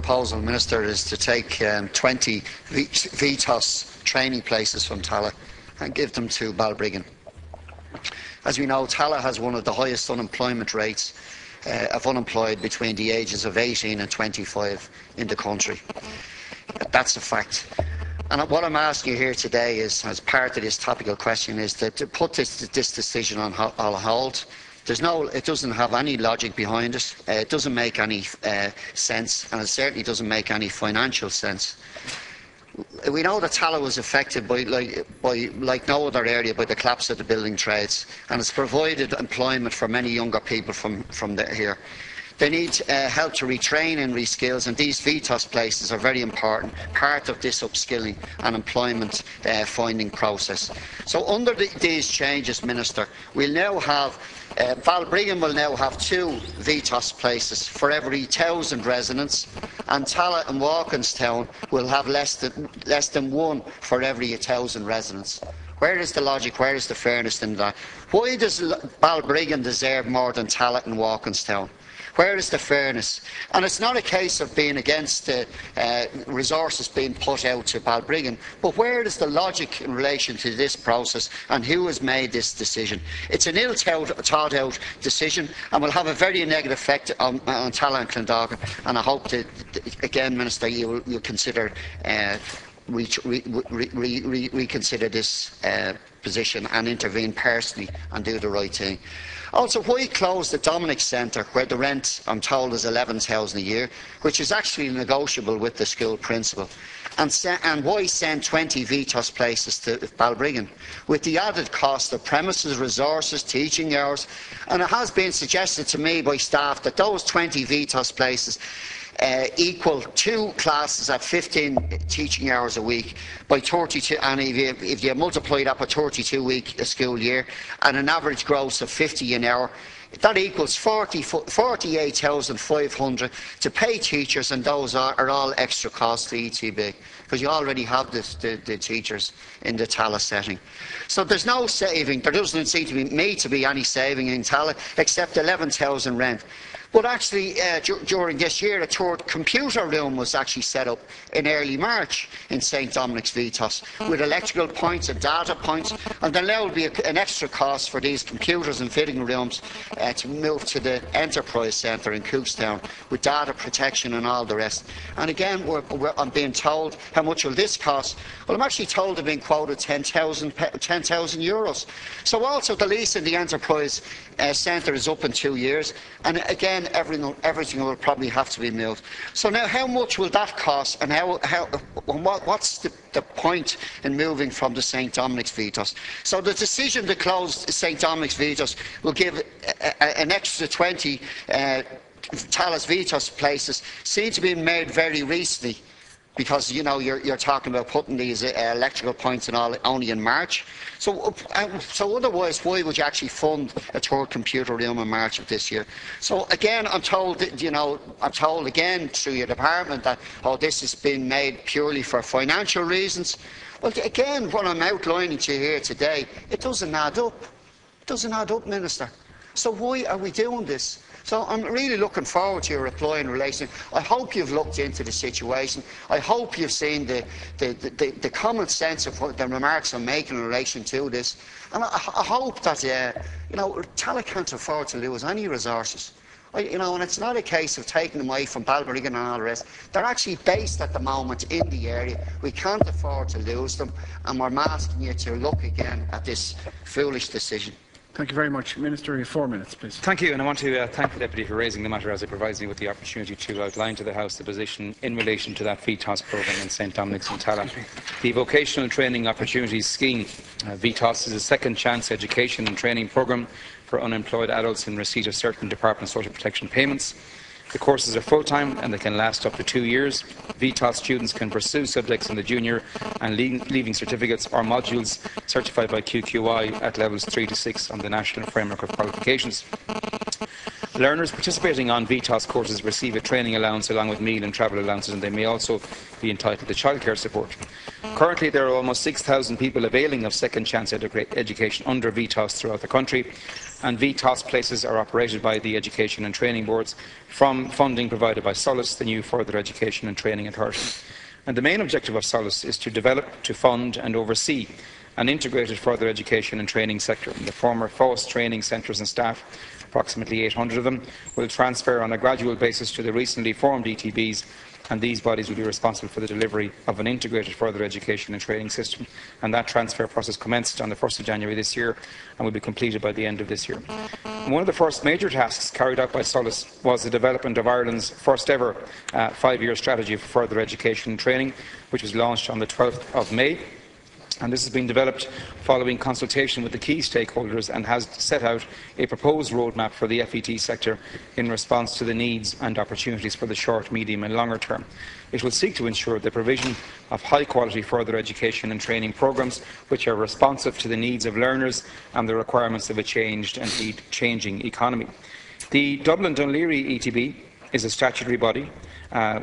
proposal, Minister, is to take 20 VTOS training places from Tallaght and give them to Balbriggan. As we know, Tallaght has one of the highest unemployment rates of unemployed between the ages of 18 and 25 in the country. That's a fact. And what I'm asking you here today is, as part of this topical question, is to put this decision on hold. It doesn't have any logic behind it. It doesn't make any sense, and it certainly doesn't make any financial sense. We know that Tallaght was affected by like no other area by the collapse of the building trades, and it's provided employment for many younger people from here. They need help to retrain and reskills, and these VTOS places are very important part of this upskilling and employment finding process. So under these changes, Minister, we'll now have Balbriggan will now have 2 VTOS places for every 1,000 residents, and Tallaght and Walkinstown will have less than 1 for every 1,000 residents. Where is the logic? Where is the fairness in that? Why does Balbriggan deserve more than Tallaght and Walkinstown? Where is the fairness? And it's not a case of being against the resources being put out to Balbriggan, but where is the logic in relation to this process, and who has made this decision? It's an ill-thought-out decision, and will have a very negative effect on Tallaght and Clondalkin, and I hope that, again, Minister, you'll consider reconsider this position and intervene personally and do the right thing. Also, why close the Dominic Centre, where the rent, I'm told, is $11,000 a year, which is actually negotiable with the school principal? And why send 20 VTOS places to Balbriggan, with the added cost of premises, resources, teaching hours? And it has been suggested to me by staff that those 20 VTOS places equal 2 classes at 15 teaching hours a week by 32, and if you multiply that by 32-week school year and an average gross of 50 an hour, that equals 48,500 to pay teachers, and those are all extra costs to ETB, because you already have the teachers in the Tallaght setting. So there's no saving. There doesn't seem to be any saving in Tallaght except 11,000 rent. But actually, during this year, a third computer room was actually set up in early March in St Dominic's VTOS, with electrical points and data points, and then there will be an extra cost for these computers and fitting rooms to move to the Enterprise Centre in Cookstown, with data protection and all the rest. And again, I'm being told, how much will this cost? Well, I'm actually told I've been quoted €10,000. So also the lease in the Enterprise Centre is up in 2 years, and again, everything will probably have to be moved. So now, how much will that cost, and what's the point in moving from the St Dominic's VTOS? So the decision to close St Dominic's VTOS will give an extra 20 Tallaght VTOS places, seem to be made very recently, because you're talking about putting these electrical points and all only in March. So otherwise, why would you actually fund a third computer room in March of this year? So again, I'm told again through your department that this has been made purely for financial reasons. Well, again, what I'm outlining to you here today, it doesn't add up. It doesn't add up, Minister. So why are we doing this? So I'm really looking forward to your reply in relation. I hope you've looked into the situation. I hope you've seen the common sense of what the remarks I'm making in relation to this. And I hope that Tallaght can't afford to lose any resources. And it's not a case of taking them away from Balbriggan and all the rest. They're actually based at the moment in the area. We can't afford to lose them, and we're asking you to look again at this foolish decision. Thank you very much. Minister, you have 4 minutes, please. Thank you, and I want to thank the Deputy for raising the matter, as it provides me with the opportunity to outline to the House the position in relation to that VTOS programme in St Dominic's and Tallaght. The Vocational Training Opportunities Scheme, VTOS, is a second chance education and training programme for unemployed adults in receipt of certain Department of Social Protection payments. The courses are full-time and they can last up to 2 years. VTOS students can pursue subjects in the junior and leaving certificates or modules certified by QQI at levels 3 to 6 on the National Framework of Qualifications. Learners participating on VTOS courses receive a training allowance along with meal and travel allowances, and they may also be entitled to childcare support. Currently, there are almost 6,000 people availing of second chance education under VTOS throughout the country, and VTOS places are operated by the Education and Training Boards from funding provided by SOLACE, the new Further Education and Training Authority. And the main objective of SOLACE is to develop, to fund and oversee an integrated further education and training sector. The former VTOS training centres and staff, approximately 800 of them, will transfer on a gradual basis to the recently formed ETBs, and these bodies will be responsible for the delivery of an integrated further education and training system. And that transfer process commenced on the 1st of January this year and will be completed by the end of this year. And one of the first major tasks carried out by SOLACE was the development of Ireland's first ever 5-year strategy for further education and training, which was launched on the 12th of May. And this has been developed following consultation with the key stakeholders and has set out a proposed roadmap for the FET sector in response to the needs and opportunities for the short, medium and longer term. It will seek to ensure the provision of high-quality further education and training programmes which are responsive to the needs of learners and the requirements of a changed and indeed changing economy. The Dublin-Dunleary ETB is a statutory body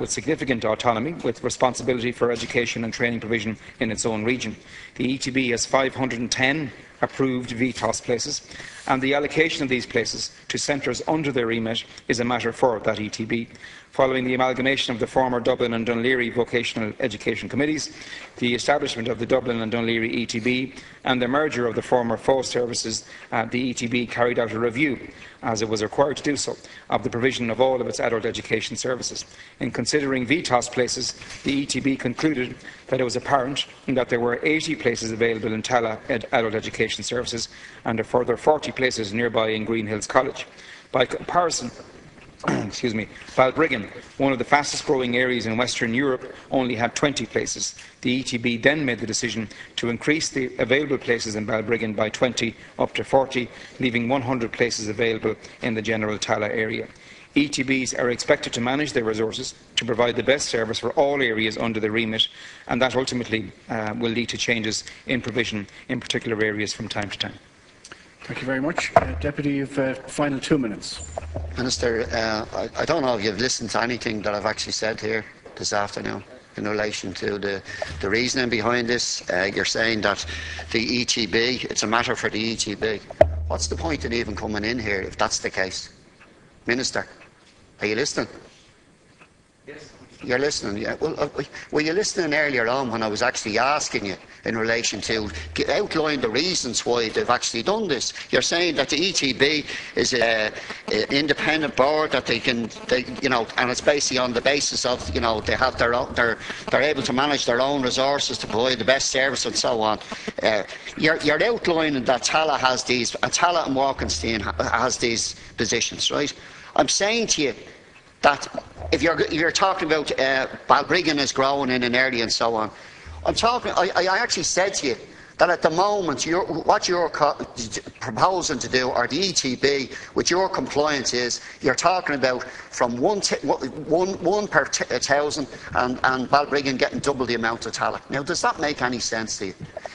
with significant autonomy, with responsibility for education and training provision in its own region. The ETB has 510 approved VTOS places, and the allocation of these places to centres under their remit is a matter for that ETB. Following the amalgamation of the former Dublin and Dunleary Vocational Education Committees, the establishment of the Dublin and Dunleary ETB and the merger of the former VTOS services, the ETB carried out a review, as it was required to do so, of the provision of all of its adult education services. In considering VTOS places, the ETB concluded that it was apparent that there were 80 places available in Tallaght adult education services and a further 40 places nearby in Greenhills College. By comparison, Balbriggan, one of the fastest growing areas in Western Europe, only had 20 places. The ETB then made the decision to increase the available places in Balbriggan by 20 up to 40, leaving 100 places available in the general Tallaght area. ETBs are expected to manage their resources to provide the best service for all areas under the remit, and that ultimately will lead to changes in provision in particular areas from time to time. Thank you very much. Deputy, you have final 2 minutes. Minister, I don't know if you've listened to anything that I've actually said here this afternoon in relation to the reasoning behind this. You're saying that the ETB, it's a matter for the ETB. What's the point in even coming in here if that's the case? Minister, are you listening? Yes. You're listening, yeah. Well, were you listening earlier on when I was actually asking you in relation to outline the reasons why they've actually done this? You're saying that the ETB is an independent board that and it's basically on the basis of, they have their own, they're able to manage their own resources to provide the best service and so on. You're outlining that Tallaght has these, Tallaght and Walkinstein has these positions, right? I'm saying to you that if you're talking about Balbriggan is growing in an area and so on, I actually said to you that at the moment what you're proposing to do, or the ETB with your compliance, is you're talking about from one per 1,000 and Balbriggan getting double the amount of Tallaght. Now, does that make any sense to you?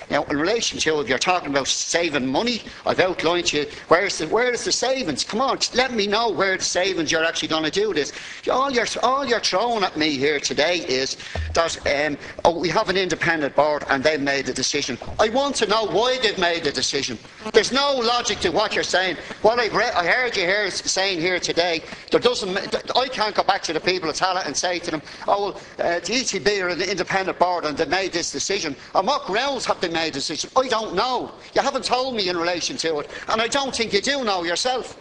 Now, in relation to, if you're talking about saving money, I've outlined to you where is the savings. Come on, let me know where the savings you're actually going to do this. All you're throwing at me here today is that we have an independent board and they've made a decision. I want to know why they've made a decision. There's no logic to what you're saying. What I heard you here saying here today, I can't go back to the people of Tallaght and say to them, oh, well, the ETB are an independent board and they made this decision. On what grounds have they made a decision? I don't know. You haven't told me in relation to it, and I don't think you do know yourself.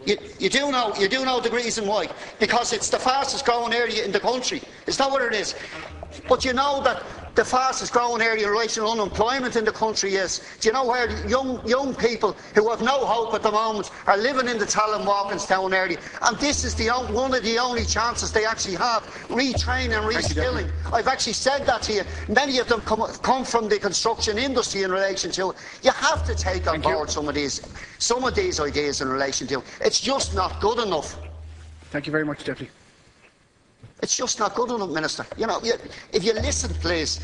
You do know the reason why. Because it's the fastest growing area in the country. Is that what it is? But you know that the fastest growing area in relation to unemployment in the country is. Do you know where young people who have no hope at the moment are living in the Tallaght Walkinstown area? And this is one of the only chances they actually have, retraining and reskilling. I've actually said that to you. Many of them come from the construction industry in relation to it. You have to take on board some of these ideas in relation to it. It's just not good enough. Thank you very much, Deputy. It's just not good enough, Minister. If you listen, please,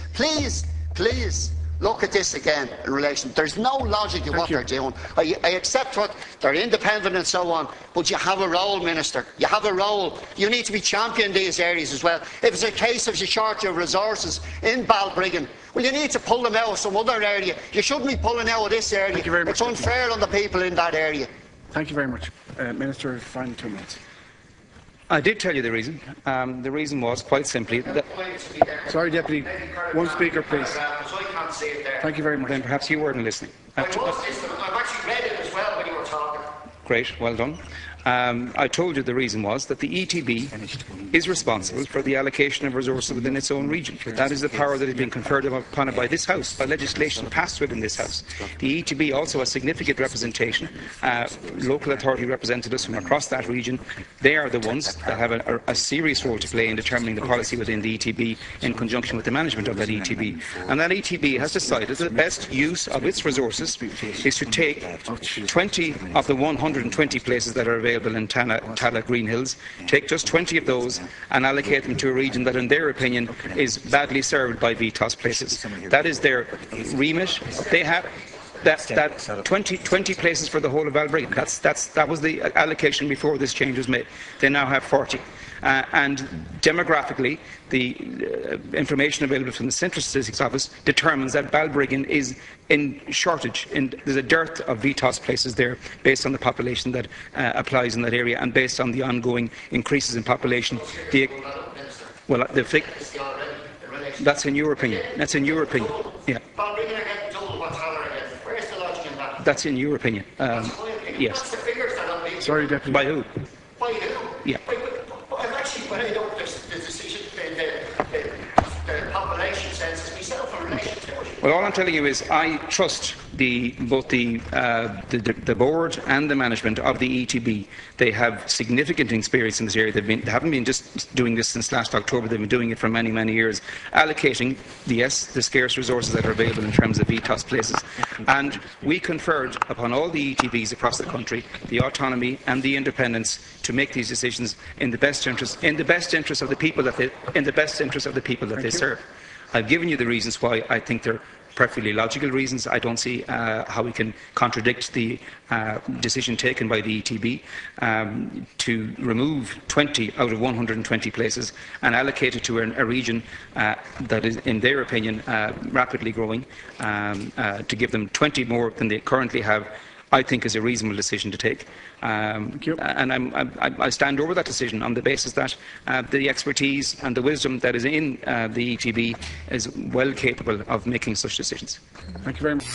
look at this again in relation. There's no logic in what they're doing. I accept what they're independent and so on, but you have a role, Minister. You have a role. You need to be championing these areas as well. If it's a case of you short of resources in Balbriggan, well, you need to pull them out of some other area. You shouldn't be pulling out of this area. Thank you very much. It's unfair on the people in that area. Thank you very much. Minister, final 2 minutes. I did tell you the reason. The reason was quite simply that... Sorry, Deputy. One speaker, please. Thank you very much. Then perhaps you weren't listening. I've actually read it as well when you were talking. Great, well done. I told you the reason was that the ETB is responsible for the allocation of resources within its own region. That is the power that has been conferred upon it by this House, by legislation passed within this House. The ETB also has significant representation, local authority representatives from across that region. They are the ones that have a serious role to play in determining the policy within the ETB in conjunction with the management of that ETB. And that ETB has decided that the best use of its resources is to take 20 of the 120 places that are available in Tallaght Green Hills, take just 20 of those and allocate them to a region that, in their opinion, is badly served by VTOS places. That is their remit. They have that 20 places for the whole of Balbriggan. That was the allocation before this change was made. They now have 40. And demographically, the information available from the Central Statistics Office determines that Balbriggan is in shortage. There's a dearth of VTOS places there based on the population that applies in that area and based on the ongoing increases in population. That's in your opinion. That's in your opinion. Yeah. That's in your opinion. Yes. Sorry, Deputy. By who? By who? Yeah. I've actually weighed up the decision in the population census myself in relation to it. Well, all I'm telling you is I trust both the board and the management of the ETB. They have significant experience in this area. They haven't been just doing this since last October. They've been doing it for many, many years, allocating, the scarce resources that are available in terms of VTOS places. And we conferred upon all the ETBs across the country the autonomy and the independence to make these decisions in the best interest of the people that they serve. I've given you the reasons why I think they're perfectly logical reasons. I don't see how we can contradict the decision taken by the ETB to remove 20 out of 120 places and allocate it to a region that is, in their opinion, rapidly growing, to give them 20 more than they currently have. I think is a reasonable decision to take, and I stand over that decision on the basis that the expertise and the wisdom that is in the ETB is well capable of making such decisions. Thank you very much.